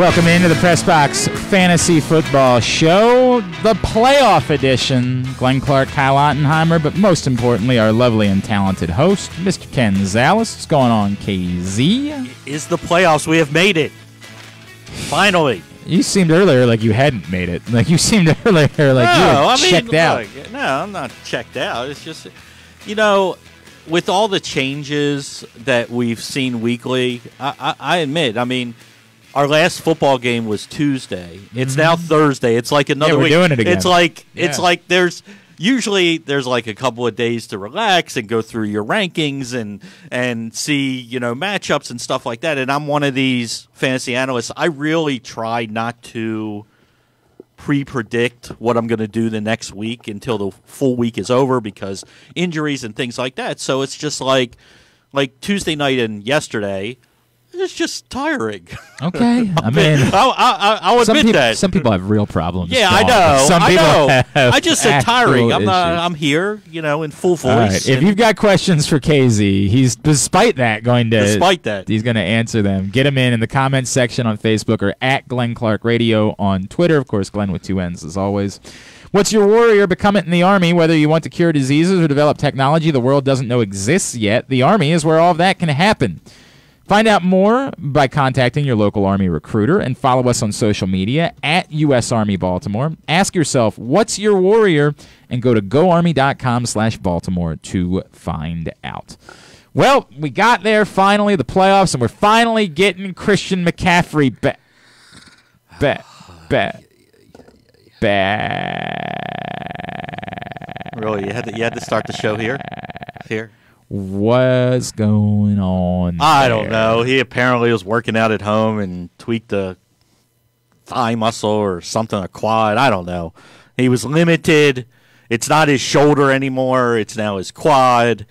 Welcome into the Press Box Fantasy Football Show, the playoff edition. Glenn Clark, Kyle Ottenheimer, but most importantly, our lovely and talented host, Mr. Ken Zalis. What's going on, KZ? Is the playoffs. We have made it. Finally. You seemed earlier like you hadn't made it. Like you seemed earlier like you had checked out. Look, no, I'm not checked out. It's just, you know, with all the changes that we've seen weekly, I admit, I mean, our last football game was Tuesday. It's now Thursday. It's like another we're week. Doing it again. It's like there's like a couple of days to relax and go through your rankings and see, you know, matchups and stuff like that. And I'm one of these fantasy analysts. I really try not to pre-predict what I'm going to do the next week until the full week is over because injuries and things like that. So it's just like Tuesday night and yesterday. It's just tiring. Okay, I mean, I'll admit that some people have real problems. Yeah, I know. Some people I just said tiring. I'm not. I'm here, you know, in full voice. All right. If you've got questions for KZ, he's despite that he's going to answer them. Get them in the comments section on Facebook or at Glenn Clark Radio on Twitter. Of course, Glenn with 2 N's as always. What's your warrior? Become it in the Army. Whether you want to cure diseases or develop technology the world doesn't know exists yet, the Army is where all of that can happen. Find out more by contacting your local Army recruiter and follow us on social media at U.S. Army Baltimore. Ask yourself, what's your warrior? And go to goarmy.com/Baltimore to find out. Well, we got there finally, the playoffs, and we're finally getting Christian McCaffrey back. Really, you had to start the show here? What's going on there? I don't know. He apparently was working out at home and tweaked a thigh muscle or something, a quad. I don't know. He was limited. It's not his shoulder anymore. It's now his quad.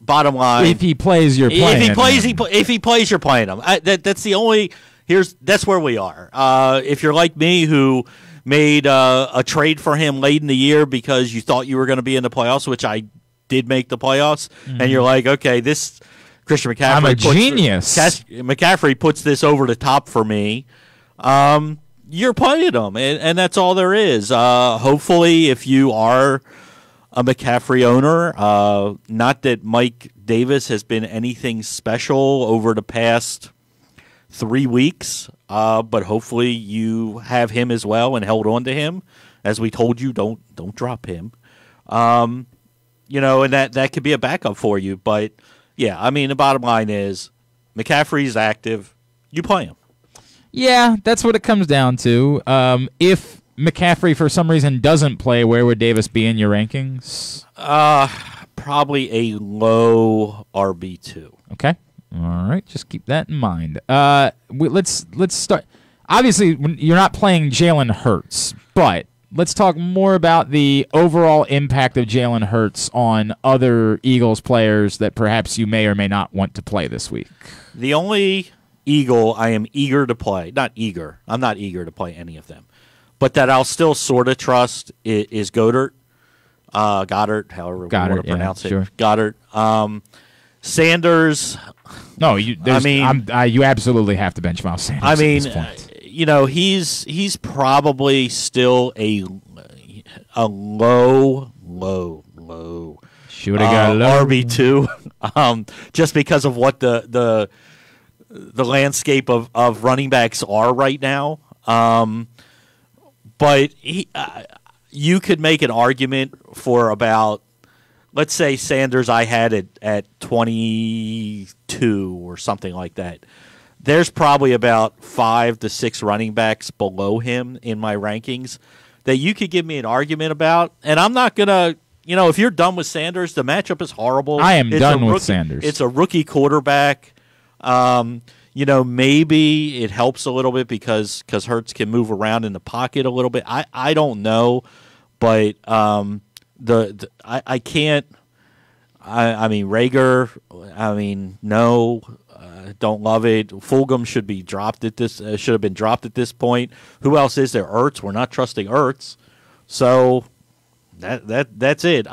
Bottom line, if he plays, you're playing. If he plays, you're playing him. That's the only. That's where we are. If you're like me, who made a trade for him late in the year because you thought you were going to be in the playoffs, which I did make the playoffs, and you're like, okay, this Christian McCaffrey. I'm a genius. McCaffrey puts this over the top for me. You're playing him, and that's all there is. Hopefully, if you are a McCaffrey owner, not that Mike Davis has been anything special over the past 3 weeks, but hopefully you have him as well and held on to him. As we told you, don't drop him. You know, and that could be a backup for you. But, yeah, I mean, the bottom line is McCaffrey's active. You play him. Yeah, that's what it comes down to. If McCaffrey, for some reason, doesn't play, where would Davis be in your rankings? Probably a low RB2. Okay. All right, just keep that in mind. Let's start. Obviously, you're not playing Jalen Hurts, but let's talk more about the overall impact of Jalen Hurts on other Eagles players that perhaps you may or may not want to play this week. The only Eagle I am eager to play, not eager, I'm not eager to play any of them, but that I'll still sort of trust is Goddard, however you want to pronounce it. Sure. Goddard. Sanders. No, you absolutely have to bench Miles Sanders. I mean, at this point. You know, he's probably still a low should have got low RB2, just because of what the landscape of running backs are right now. But you could make an argument for about. Let's say Sanders I had at 22 or something like that. There's probably about 5 to 6 running backs below him in my rankings that you could give me an argument about. And I'm not going to, you know, if you're done with Sanders, the matchup is horrible. I am done with Sanders. It's a rookie quarterback. You know, maybe it helps a little bit because Hurts can move around in the pocket a little bit. I don't know, but I can't. I mean Rager. I mean no, don't love it. Fulgham should be dropped at this. Should have been dropped at this point. Who else is there? Ertz. We're not trusting Ertz. So that's it.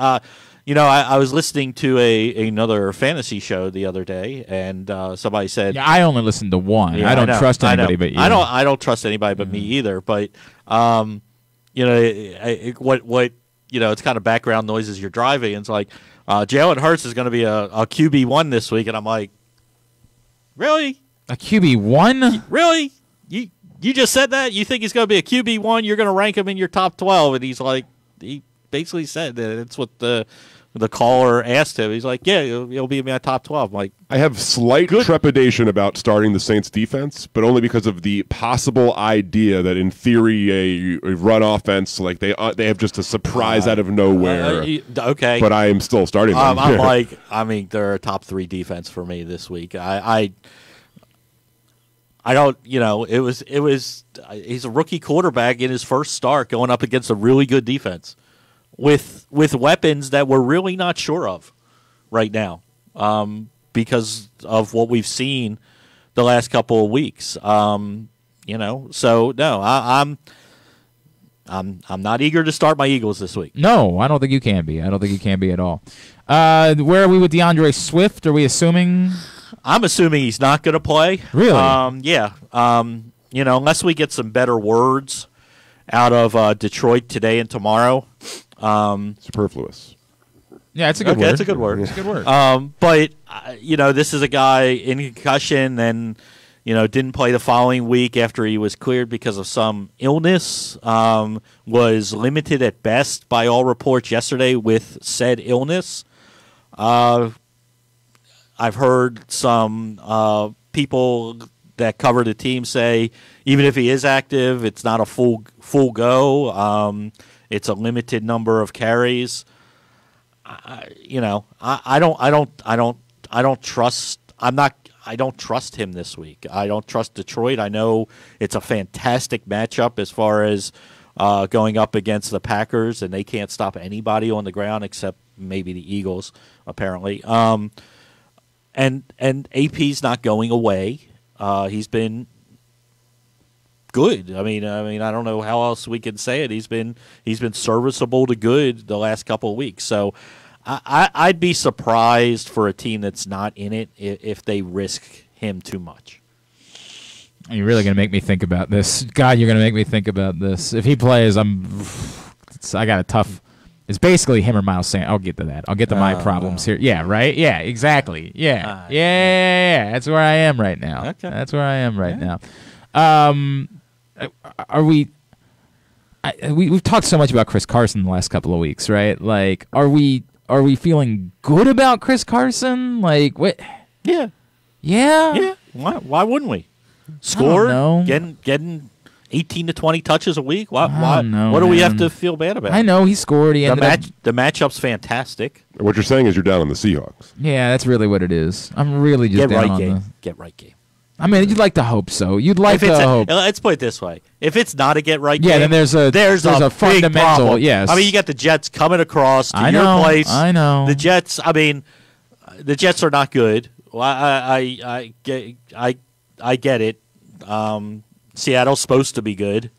I was listening to another fantasy show the other day, and somebody said, "Yeah, I only listen to one. I don't trust anybody but you. I don't trust anybody but me either. But what it's kind of background noise as you're driving. And it's like Jalen Hurts is going to be a QB1 this week, and I'm like, really? A QB1? Really? You just said that? You think he's going to be a QB1? You're going to rank him in your top 12? And he's like, he basically said that it's what the caller asked him. He's like, yeah, he'll be in my top 12. I'm like, I have slight trepidation about starting the Saints defense, but only because of the possible idea that in theory a run offense, like they have just a surprise out of nowhere. Okay. But I am still starting them. I'm like, they're a top 3 defense for me this week. I don't, it was he's a rookie quarterback in his first start going up against a really good defense with weapons that we're really not sure of right now because of what we've seen the last couple of weeks. So no, I'm not eager to start my Eagles this week. No, I don't think you can be. I don't think you can be at all. Where are we with DeAndre Swift? Are we assuming? I'm assuming he's not going to play. Really? Yeah. Unless we get some better words out of Detroit today and tomorrow. Superfluous. Yeah, it's a good word. It's a good word. It's a good word. But this is a guy in concussion and didn't play the following week after he was cleared because of some illness. Was limited at best by all reports yesterday with said illness. I've heard some people that cover the team say even if he is active, it's not a full go. It's a limited number of carries. I don't trust. I don't trust him this week. I don't trust Detroit. I know it's a fantastic matchup as far as going up against the Packers, and they can't stop anybody on the ground except maybe the Eagles, apparently. And AP's not going away. He's been good. I mean, I don't know how else we can say it. He's been serviceable to good the last couple of weeks. So I'd be surprised for a team that's not in it if they risk him too much. You're really going to make me think about this. God, you're going to make me think about this. If he plays, I got a tough. It's basically him or Miles Sanders. I'll get to that. I'll get to my problems here. Yeah, right? Yeah, exactly. Yeah. Yeah. That's where I am right now. Okay. That's where I am right now. Are we we've talked so much about Chris Carson the last couple of weeks, right? Like, are we feeling good about Chris Carson? Like, what? Yeah. Yeah? Yeah. Why wouldn't we? Score, getting 18 to 20 touches a week. What do we have to feel bad about? I know he scored. The matchup's fantastic. What you're saying is you're down on the Seahawks. Yeah, that's really what it is. I'm really just down on the get right game. I mean, you'd like to hope so. You'd like to hope. Let's put it this way: if it's not a get right game, then there's a fundamental. Problem. Yes, I mean, you got the Jets coming across to your place. I know the Jets. I mean, the Jets are not good. Well, I get it. Seattle's supposed to be good.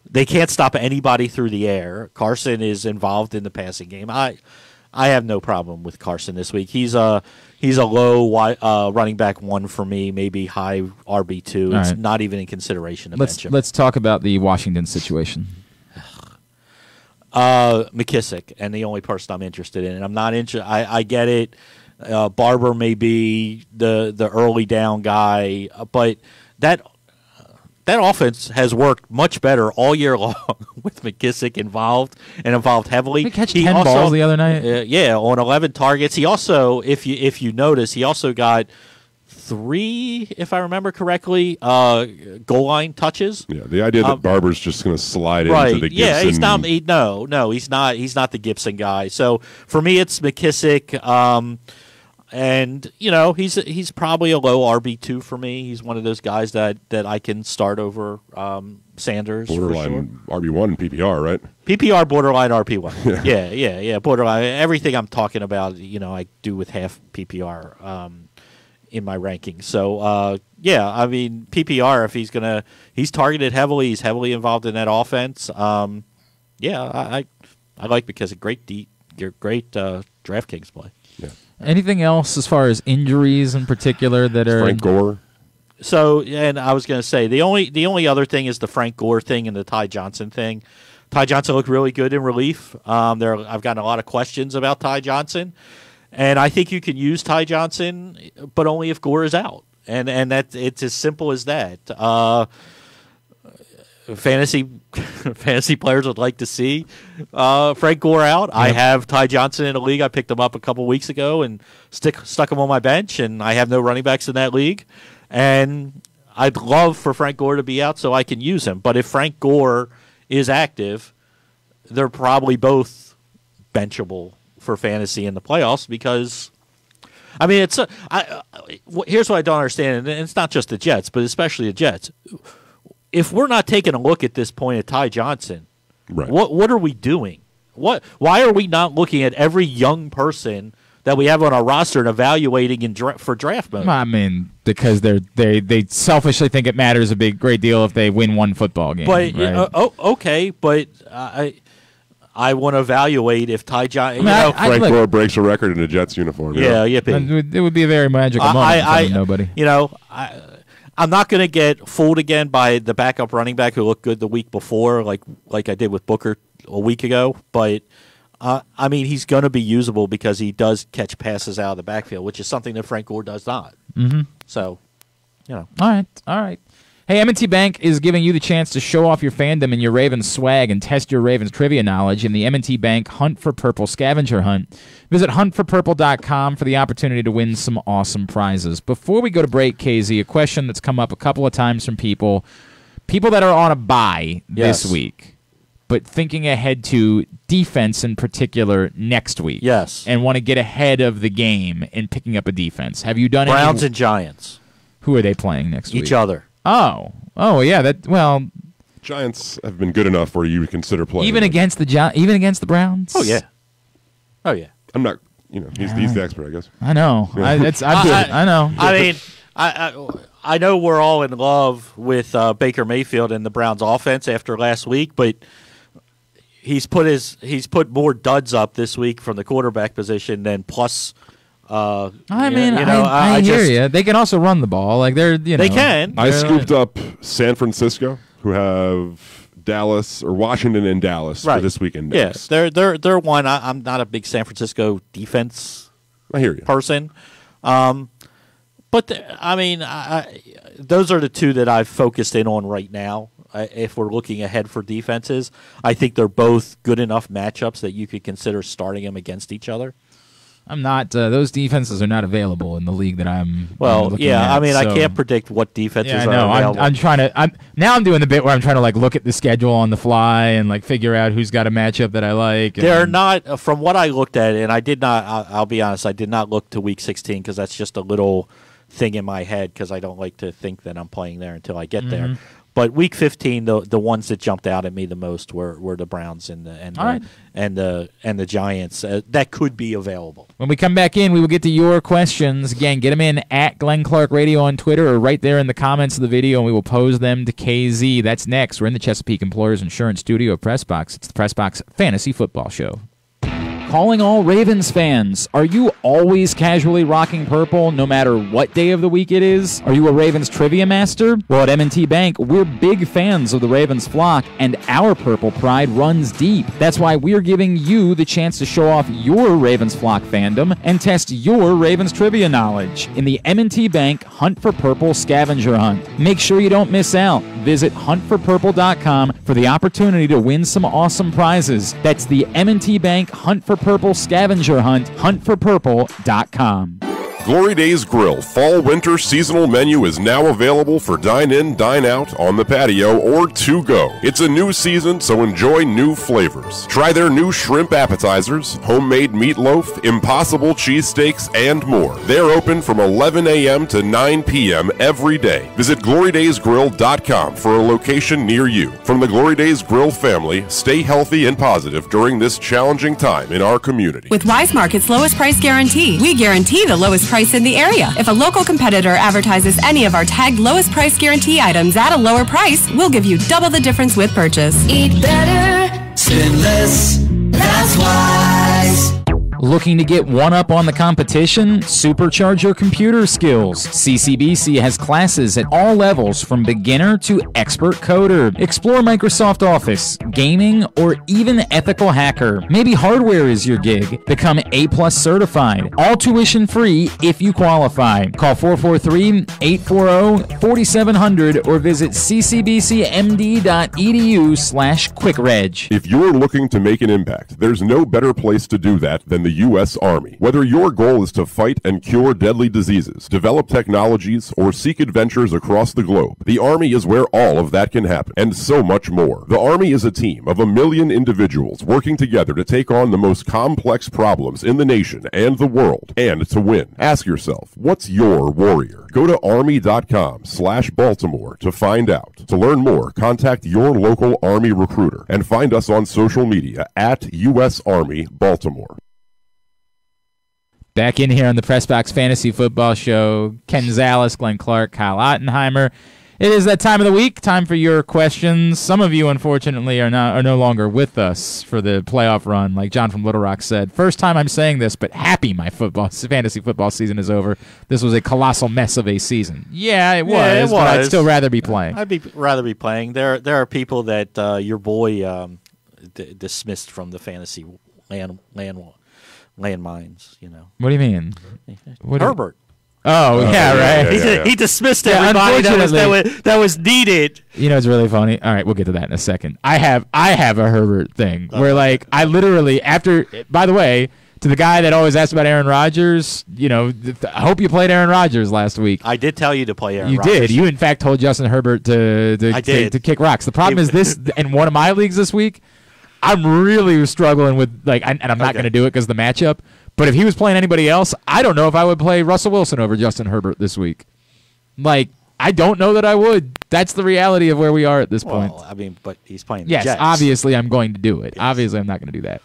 They can't stop anybody through the air. Carson is involved in the passing game. I have no problem with Carson this week. He's a low running back 1 for me, maybe high RB2. It's not even in consideration. Let's talk about the Washington situation. McKissick, and the only person I'm interested in. And I'm not interested. I get it. Barber may be the early down guy, but that offense has worked much better all year long with McKissick involved heavily. Did he catch 10 balls the other night? On 11 targets. He also, if you notice, he also got 3, if I remember correctly, goal line touches. Yeah, the idea that Barber's just going to slide into the Gibson. Yeah, he's not. He's not. He's not the Gibson guy. So for me, it's McKissick. And he's probably a low RB2 for me. He's one of those guys that I can start over Sanders. Borderline for sure. RB1 PPR, right? PPR borderline RB1. Yeah. Borderline. Everything I'm talking about, I do with half PPR in my rankings. So I mean PPR. If he's targeted heavily. He's heavily involved in that offense. I like because of great DraftKings play. Yeah. Anything else as far as injuries in particular that are Frank Gore? So, and I was going to say the only other thing is the Frank Gore thing and the Ty Johnson thing. Ty Johnson looked really good in relief. I've gotten a lot of questions about Ty Johnson, and I think you can use Ty Johnson, but only if Gore is out, and that it's as simple as that. Fantasy players would like to see Frank Gore out. Yep. I have Ty Johnson in a league. I picked him up a couple weeks ago and stuck him on my bench, and I have no running backs in that league. And I'd love for Frank Gore to be out so I can use him. But if Frank Gore is active, they're probably both benchable for fantasy in the playoffs because, I mean, here's what I don't understand, and it's not just the Jets, but especially the Jets. If we're not taking a look at this point at Ty Johnson, right. What are we doing? Why are we not looking at every young person that we have on our roster and evaluating for draft mode? I mean, because they selfishly think it matters a great deal if they win one football game. But right? Okay, but I want to evaluate if Ty Johnson. Frank Gore breaks a record in a Jets uniform. Yeah. It would be a very magical moment for nobody. I'm not going to get fooled again by the backup running back who looked good the week before, like I did with Booker a week ago. But I mean, he's going to be usable because he does catch passes out of the backfield, which is something that Frank Gore does not. Mm-hmm. So, All right. Hey, M&T Bank is giving you the chance to show off your fandom and your Ravens swag and test your Ravens trivia knowledge in the M&T Bank Hunt for Purple scavenger hunt. Visit huntforpurple.com for the opportunity to win some awesome prizes. Before we go to break, KZ, a question that's come up a couple of times from people that are on a bye this week, but thinking ahead to defense in particular next week. Yes. And want to get ahead of the game in picking up a defense. Have you done Browns and Giants. Who are they playing next week? Each other. Oh, yeah. Giants have been good enough where you would consider playing even against the Browns. Oh yeah. I'm not. He's the expert, I guess. I know. Yeah. I know. I mean, I know we're all in love with Baker Mayfield and the Browns' offense after last week, but he's put more duds up this week from the quarterback position than plus. I hear you. They can also run the ball. Like they can. I scooped up San Francisco, who have Washington and Dallas for this weekend. Yes, they're one. I'm not a big San Francisco defense. I hear you. Person, but those are the two that I've focused in on right now. If we're looking ahead for defenses, I think they're both good enough matchups that you could consider starting them against each other. I'm not. Those defenses are not available in the league that I'm. Looking at, I can't predict what defenses are available. I'm trying to. I'm doing the bit where I'm trying to look at the schedule on the fly and figure out who's got a matchup that I like. They're not, from what I looked at, and I did not. I'll be honest. I did not look to Week 16 because that's just a little thing in my head because I don't like to think that I'm playing there until I get there. But Week 15, the ones that jumped out at me the most were the Browns and the Giants. That could be available. When we come back in, we will get to your questions. Again, get them in at Glenn Clark Radio on Twitter or right there in the comments of the video, and we will pose them to KZ. That's next. We're in the Chesapeake Employers Insurance Studio Press Box. It's the Press Box Fantasy Football Show. Calling all Ravens fans. Are you always casually rocking purple no matter what day of the week it is? Are you a Ravens trivia master? Well, at M&T Bank, we're big fans of the Ravens flock, and our purple pride runs deep. That's why we're giving you the chance to show off your Ravens flock fandom and test your Ravens trivia knowledge in the M&T Bank Hunt for Purple scavenger hunt. Make sure you don't miss out. Visit huntforpurple.com for the opportunity to win some awesome prizes. That's the M&T Bank Hunt for Purple scavenger hunt, huntforpurple.com. Glory Days Grill Fall Winter Seasonal Menu is now available for dine-in, dine-out, on the patio, or to go. It's a new season, so enjoy new flavors. Try their new shrimp appetizers, homemade meatloaf, impossible cheesesteaks, and more. They're open from 11 a.m. to 9 p.m. every day. Visit GloryDaysGrill.com for a location near you. From the Glory Days Grill family, stay healthy and positive during this challenging time in our community. With Wise Market's lowest price guarantee, we guarantee the lowest price in the area. If a local competitor advertises any of our tagged lowest price guarantee items at a lower price, we'll give you double the difference with purchase. Eat better, spend less, that's Wise. Looking to get one up on the competition? Supercharge your computer skills. CCBC has classes at all levels from beginner to expert coder. Explore Microsoft Office, gaming, or even ethical hacker. Maybe hardware is your gig. Become A+ certified. All tuition free if you qualify. Call 443-840-4700 or visit ccbcmd.edu/quickreg. If you're looking to make an impact, there's no better place to do that than the U.S. Army. Whether your goal is to fight and cure deadly diseases, develop technologies, or seek adventures across the globe, the Army is where all of that can happen, and so much more. The Army is a team of 1 million individuals working together to take on the most complex problems in the nation and the world, and to win. Ask yourself, what's your warrior? Go to army.com/Baltimore to find out. To learn more, contact your local Army recruiter and find us on social media at U.S. Army Baltimore. Back in here on the Pressbox Fantasy Football Show, Ken Zalis, Glenn Clark, Kyle Ottenheimer. It is that time of the week, time for your questions. Some of you, unfortunately, are no longer with us for the playoff run, like John from Little Rock said. First time I'm saying this, but happy my fantasy football season is over. This was a colossal mess of a season. Yeah, it was. But I'd still rather be playing. rather be playing. There are people that your boy dismissed from the fantasy landmines. You know. What do you mean? Herbert. Oh, yeah, right. Yeah. He dismissed everybody that was needed. You know, it's really funny. All right, we'll get to that in a second. I have a Herbert thing where, like, I literally, by the way, to the guy that always asks about Aaron Rodgers, you know, I hope you played Aaron Rodgers last week. I did tell you to play Aaron Rodgers. You did. You, in fact, told Justin Herbert to kick rocks. The problem is this, in one of my leagues this week, I'm really struggling with, like, and I'm not going to do it because of the matchup. But if he was playing anybody else, I don't know if I would play Russell Wilson over Justin Herbert this week. Like, I don't know that I would. That's the reality of where we are at this point. I mean, but he's playing the Jets. Yes, obviously I'm going to do it. Yes. Obviously I'm not going to do that.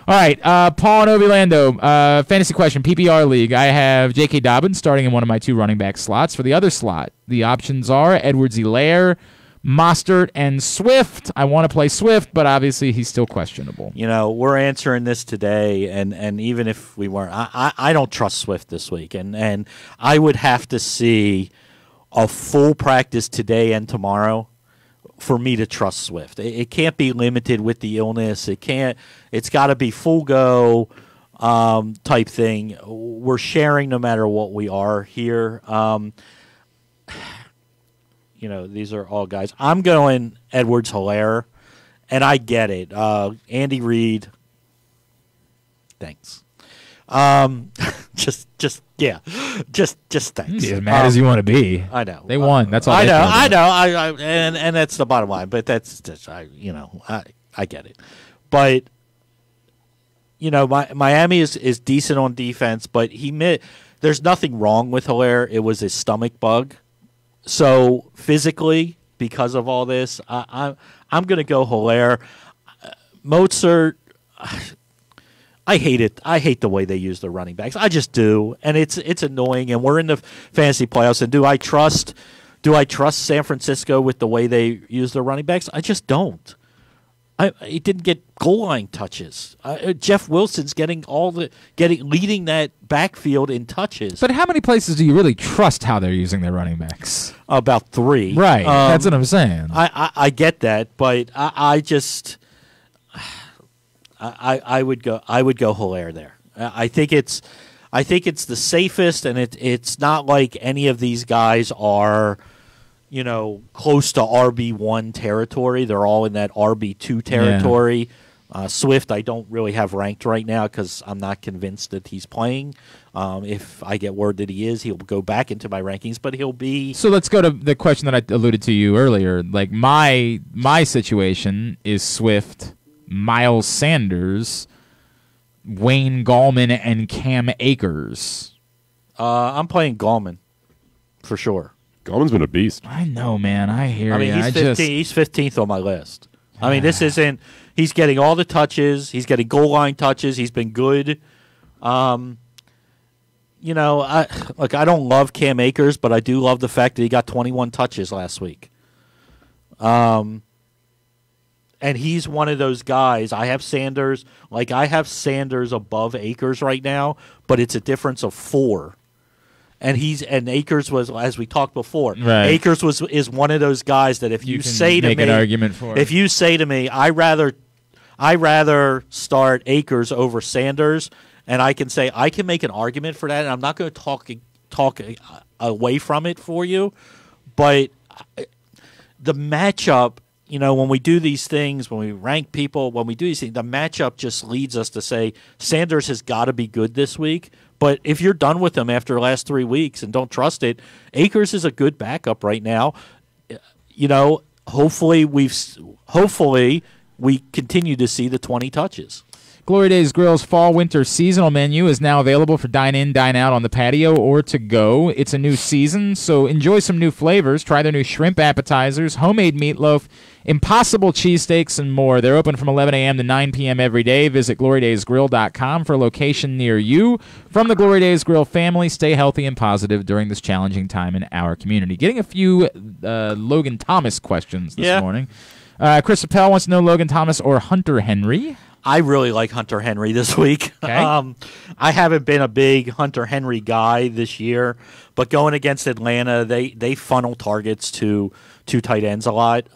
All right, Paul and Ovilando, fantasy question, PPR league. I have J.K. Dobbins starting in one of my 2 running back slots. For the other slot, the options are Edwards-Helaire, Mostert, and Swift. I want to play Swift, but obviously he's still questionable. You know, we're answering this today, and even if we weren't, I don't trust Swift this week, and I would have to see a full practice today and tomorrow for me to trust Swift. It can't be limited with the illness. It's got to be full go type thing. We're sharing no matter what we are here. You know, these are all guys. I'm going Edwards-Helaire, and I get it. Andy Reid, thanks. Just thanks. As mad as you want to be. I know. They won. That's all. I know. And that's the bottom line. But that's I get it. But you know, Miami is decent on defense, but there's nothing wrong with Helaire. It was his stomach bug. So physically, because of all this, I'm going to go Helaire. Mozart, I hate it. I hate the way they use the running backs. I just do, and it's annoying. And we're in the fantasy playoffs. And do I trust San Francisco with the way they use their running backs? I just don't. He didn't get goal line touches. Jeff Wilson's leading that backfield in touches. But how many places do you really trust how they're using their running backs? About 3. Right. That's what I'm saying. I get that, but I would go Helaire there. I think it's the safest, and it's not like any of these guys are, you know, close to RB1 territory. They're all in that RB2 territory. Yeah. Swift, I don't really have ranked right now because I'm not convinced that he's playing. If I get word that he is, he'll go back into my rankings, but he'll be. So let's go to the question that I alluded to you earlier. Like my situation is Swift, Miles Sanders, Wayne Gallman, and Cam Akers. I'm playing Gallman for sure. Gallman's been a beast. I know, man. I hear you. He's 15th. He's 15th on my list. I mean, this isn't. He's getting all the touches. He's getting goal line touches. He's been good. You know, I don't love Cam Akers, but I do love the fact that he got 21 touches last week. And and he's one of those guys. I have Sanders above Akers right now, but it's a difference of 4. And Akers was, as we talked before, right. Akers is one of those guys that if you say to me, an argument for if you say to me, I rather start Akers over Sanders, and I can say I can make an argument for that, and I'm not going to talk away from it for you, but the matchup. When we do these things, when we rank people, when we do these things, the matchup just leads us to say Sanders has got to be good this week. But if you're done with him after the last 3 weeks and don't trust it, Akers is a good backup right now. Hopefully we continue to see the 20 touches. Glory Days Grill's fall-winter seasonal menu is now available for dine-in, dine-out on the patio or to go. It's a new season, so enjoy some new flavors. Try their new shrimp appetizers, homemade meatloaf, impossible cheesesteaks, and more. They're open from 11 a.m. to 9 p.m. every day. Visit glorydaysgrill.com for a location near you. From the Glory Days Grill family, stay healthy and positive during this challenging time in our community. Getting a few Logan Thomas questions this morning. Chris Appel wants to know Logan Thomas or Hunter Henry. I really like Hunter Henry this week. Okay. I haven't been a big Hunter Henry guy this year, but going against Atlanta, they funnel targets to tight ends a lot.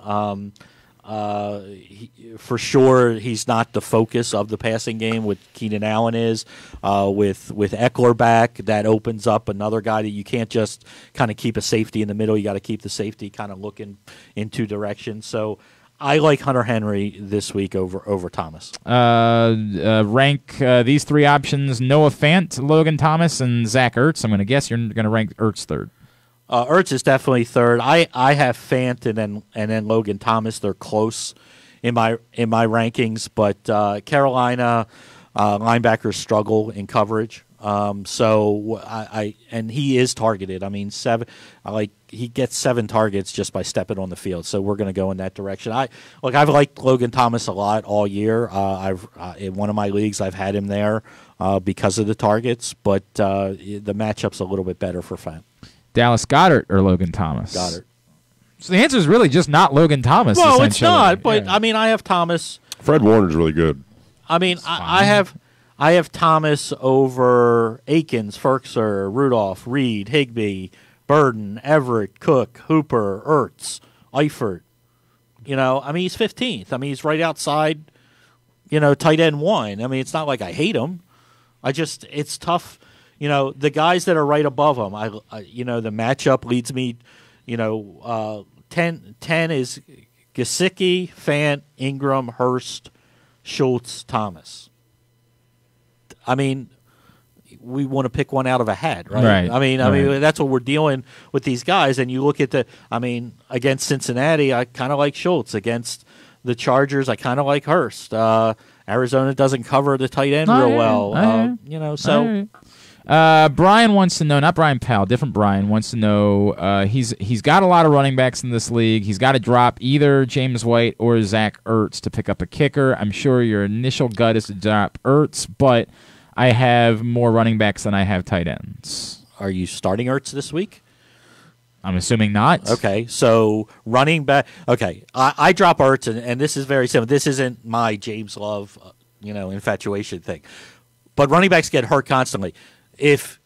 For sure, he's not the focus of the passing game, what Keenan Allen is. With Eckler back, that opens up another guy that you can't just kind of keep a safety in the middle. You got to keep the safety kind of looking in 2 directions. So I like Hunter Henry this week over Thomas. Rank these 3 options: Noah Fant, Logan Thomas, and Zach Ertz. I'm going to guess you're going to rank Ertz 3rd. Ertz is definitely 3rd. I have Fant and then Logan Thomas. They're close in my rankings, but Carolina linebackers struggle in coverage. So and he is targeted. I mean, he gets 7 targets just by stepping on the field. So we're going to go in that direction. I've liked Logan Thomas a lot all year. In one of my leagues, I've had him there because of the targets, but the matchup's a little bit better for Fant. Dallas Goedert or Logan Thomas? Goedert. So the answer is really just not Logan Thomas. Well, it's not, but I mean, I have Thomas. Fred Warner's really good. I mean, I have Thomas over Akins, Ferkser, Rudolph, Reed, Higbee, Burden, Everett, Cook, Hooper, Ertz, Eifert. I mean, he's 15th. I mean, he's right outside, tight end 1. I mean, it's not like I hate him. It's tough. The guys that are right above him, the matchup leads me, 10 is Gesicki, Fant, Ingram, Hurst, Schultz, Thomas. I mean, we want to pick one out of a hat, right? I mean, that's what we're dealing with these guys. And you look at against Cincinnati, I kind of like Schultz. Against the Chargers, I kind of like Hurst. Arizona doesn't cover the tight end real well. Brian wants to know, not Brian Powell, different Brian wants to know. He's got a lot of running backs in this league. He's got to drop either James White or Zach Ertz to pick up a kicker. I'm sure your initial gut is to drop Ertz, but I have more running backs than I have tight ends. Are you starting Ertz this week? I'm assuming not. Okay, so running back. Okay, I drop Ertz, and this is very simple. This isn't my James Love, infatuation thing. But running backs get hurt constantly. If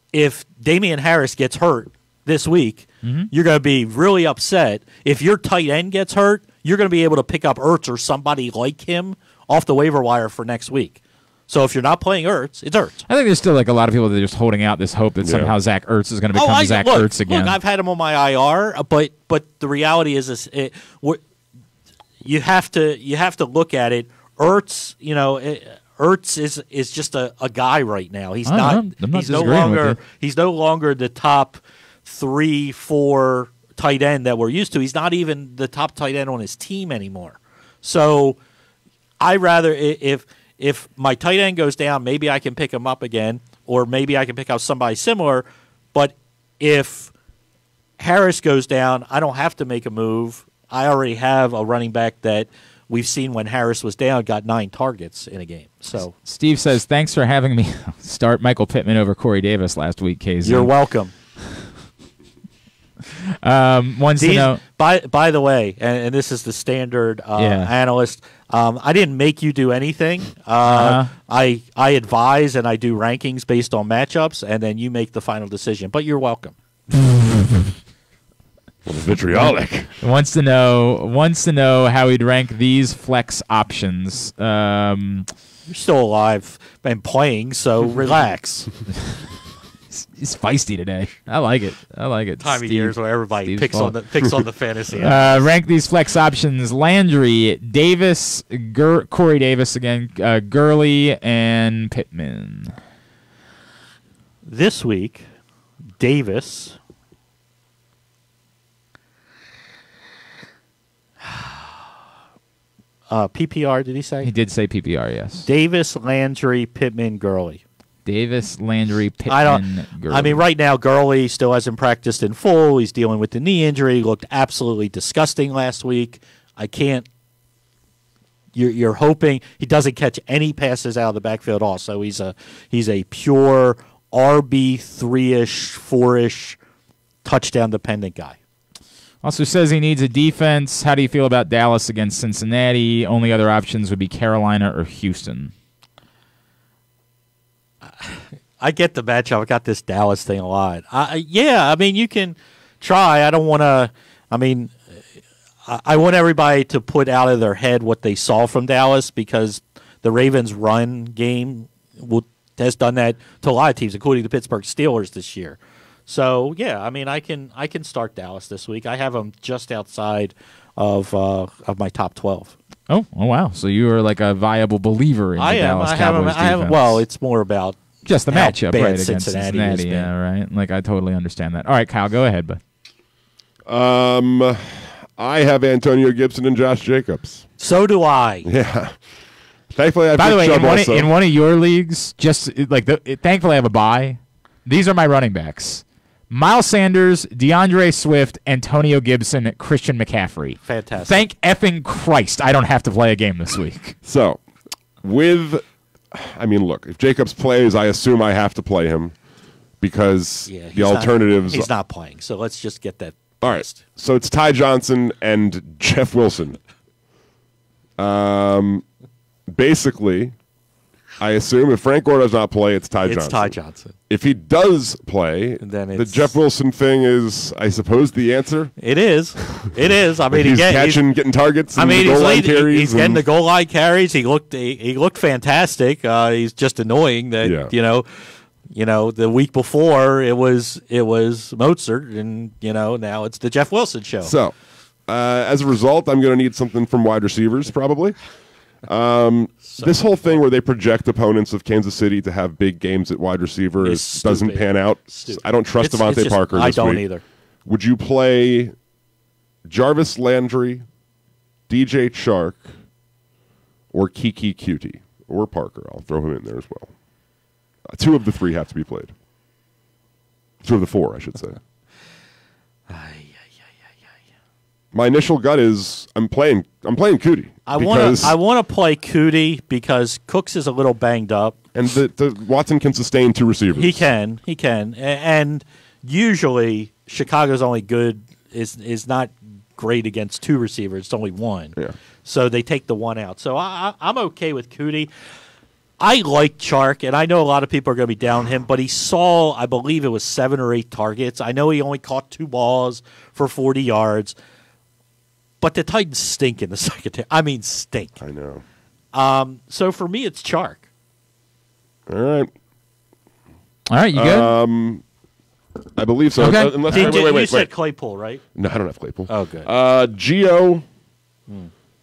Damian Harris gets hurt this week, you're going to be really upset. If your tight end gets hurt, you're going to be able to pick up Ertz or somebody like him off the waiver wire for next week. So if you're not playing Ertz, it's Ertz. I think there's still a lot of people that are just holding out this hope that somehow Zach Ertz is going to become Zach Ertz again. Look, I've had him on my IR, but the reality is you have to look at it. Ertz, Ertz is just a guy right now. He's not. He's no longer the top 3-4 tight end that we're used to. He's not even the top tight end on his team anymore. So I rather if my tight end goes down, maybe I can pick him up again, or maybe I can pick up somebody similar. But if Harris goes down, I don't have to make a move. I already have a running back that we've seen when Harris was down got 9 targets in a game. So Steve says, thanks for having me start Michael Pittman over Corey Davis last week, KZ. You're welcome. To know. By the way, and this is the standard analyst, I didn't make you do anything. I advise and I do rankings based on matchups, and then you make the final decision. But you're welcome. Vitriolic. Wants to know how he'd rank these flex options. You're still alive and playing, so relax. He's feisty today. I like it. Time of years where everybody picks on the fantasy. Rank these flex options: Landry, Davis, Corey Davis again, Gurley, and Pittman. This week, Davis. PPR, did he say? He did say PPR, yes. Davis, Landry, Pittman, Gurley. Davis, Landry, Pittman, Gurley. I mean, right now, Gurley still hasn't practiced in full. He's dealing with the knee injury. He looked absolutely disgusting last week. I can't. You're hoping he doesn't catch any passes out of the backfield. Also, he's a pure RB 3-ish, 4-ish touchdown dependent guy. Also says he needs a defense. How do you feel about Dallas against Cincinnati? Only other options would be Carolina or Houston. I get the matchup. I got this Dallas thing a lot. I mean, you can try. I don't want to. I mean, I want everybody to put out of their head what they saw from Dallas, because the Ravens' run game has done that to a lot of teams, including the Pittsburgh Steelers this year. So, yeah, I mean, I can start Dallas this week. I have them just outside of my top 12. Oh, wow. So you are like a viable believer in the Dallas Cowboys defense. Well, it's more about just the matchup, right, against Cincinnati. Yeah, right. Like, I totally understand that. All right, Kyle, go ahead, bud. I have Antonio Gibson and Josh Jacobs. So do I. Yeah. Thankfully, By the way, in one of your leagues, thankfully I have a bye. These are my running backs: Miles Sanders, DeAndre Swift, Antonio Gibson, Christian McCaffrey. Fantastic. Thank effing Christ I don't have to play a game this week. So, look, if Jacobs plays, I assume I have to play him because the alternatives. He's not playing, so let's just get that. All right. So it's Ty Johnson and Jeff Wilson. Basically, I assume if Frank Gore does not play, it's Ty Johnson. It's Ty Johnson. If he does play, then the Jeff Wilson thing is, I suppose, the answer. It is. It is. I mean, he's getting targets. And goal line carries. He's getting the goal line carries. He looked fantastic. He's just annoying that the week before it was Mozart, and now it's the Jeff Wilson show. So, as a result, I'm going to need something from wide receivers probably. This whole thing where they project opponents of Kansas City to have big games at wide receiver doesn't pan out. Stupid. I don't trust Devontae Parker this week. I don't either. Would you play Jarvis Landry, DJ Chark, or Kiki Cutie? Or Parker? I'll throw him in there as well. Two of the three have to be played. Two of the four, I should say. My initial gut is I'm playing Cootie. I want to play Cootie because Cooks is a little banged up, and the Watson can sustain two receivers. He can, and usually Chicago's only good is not great against two receivers. It's only one, so they take the one out. So I'm okay with Cootie. I like Chark, and I know a lot of people are going to be down him, but he saw, I believe it was 7 or 8 targets. I know he only caught 2 balls for 40 yards. But the Titans stink in the second. I mean, stink. I know. So for me, it's Chark. All right. You good? I believe so. Okay. Unless you said Claypool, right? No, I don't have Claypool. Oh, good. Gio,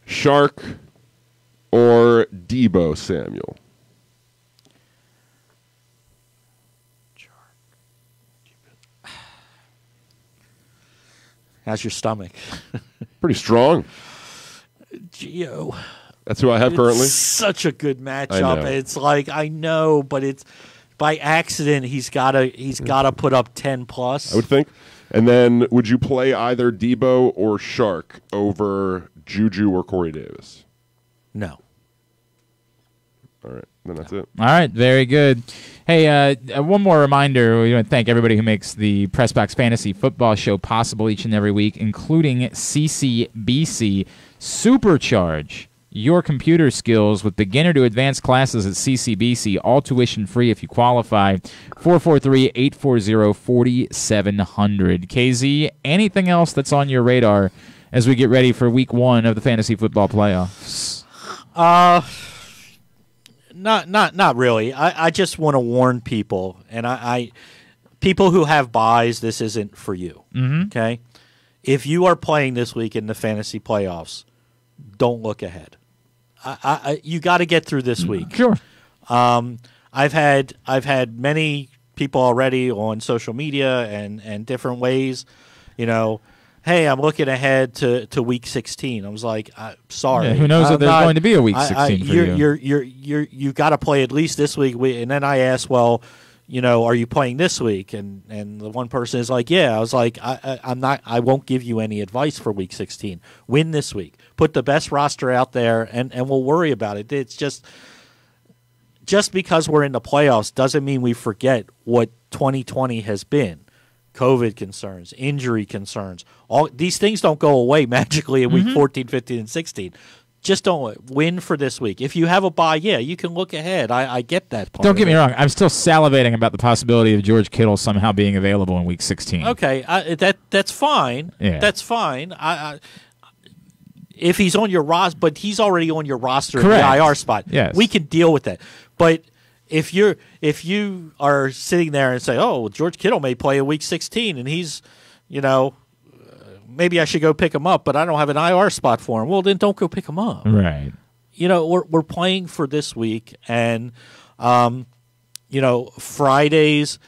Shark, or Debo Samuel. How's your stomach? Pretty strong. Gio. That's who I have currently. Such a good matchup. It's like I know, but it's by accident he's gotta put up 10 plus. I would think. And then would you play either Debo or Shark over Juju or Corey Davis? No. All right, then that's it. All right, very good. Hey, one more reminder. We want to thank everybody who makes the Pressbox Fantasy Football Show possible each and every week, including CCBC Supercharge your computer skills with beginner to advanced classes at CCBC, all tuition free if you qualify. 443-840-4700. KZ, anything else that's on your radar as we get ready for week 1 of the fantasy football playoffs? Not really. I just want to warn people, and people who have buys, this isn't for you. Okay, if you are playing this week in the fantasy playoffs, don't look ahead. You got to get through this week. Sure. I've had many people already on social media and different ways, hey, I'm looking ahead to week 16. I was like, sorry. Yeah, who knows if there's going to be a week 16 for you? You got to play at least this week. And then I asked, well, are you playing this week? And the one person is like, yeah. I was like, I'm not. I won't give you any advice for week 16. Win this week. Put the best roster out there, and we'll worry about it. It's just because we're in the playoffs doesn't mean we forget what 2020 has been. COVID concerns, injury concerns. All these things don't go away magically in week 14, 15, and 16. Just don't win for this week. If you have a bye, yeah, you can look ahead. I get that part. Don't get me wrong. I'm still salivating about the possibility of George Kittle somehow being available in week 16. Okay, that's fine. Yeah. That's fine. If he's on your roster, but he's already on your roster Correct. in the IR spot. Yes. We can deal with that. But if you are sitting there and say, "Oh, George Kittle may play in week 16," and he's, maybe I should go pick him up, but I don't have an IR spot for him. Well, then don't go pick him up. Right. We're playing for this week, and Fridays.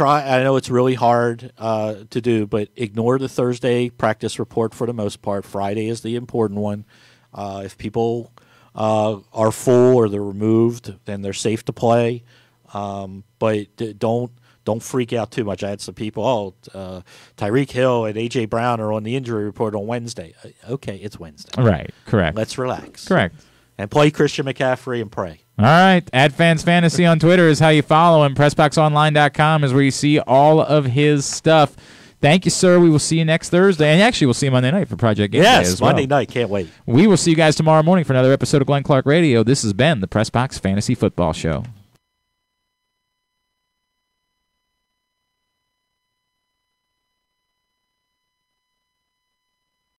I know it's really hard to do, but ignore the Thursday practice report for the most part. Friday is the important one. If people are full or they're removed, then they're safe to play. But don't freak out too much. I had some people, Tyreek Hill and A.J. Brown are on the injury report on Wednesday. Okay, it's Wednesday. Right, correct. Let's relax. Correct. And play Christian McCaffrey and pray. All right. @FansFantasy on Twitter is how you follow him. PressBoxOnline.com is where you see all of his stuff. Thank you, sir. We will see you next Thursday. And actually, we'll see you Monday night for Project Game Day as well. Monday night. Can't wait. We will see you guys tomorrow morning for another episode of Glenn Clark Radio. This has been the Press Box Fantasy Football Show.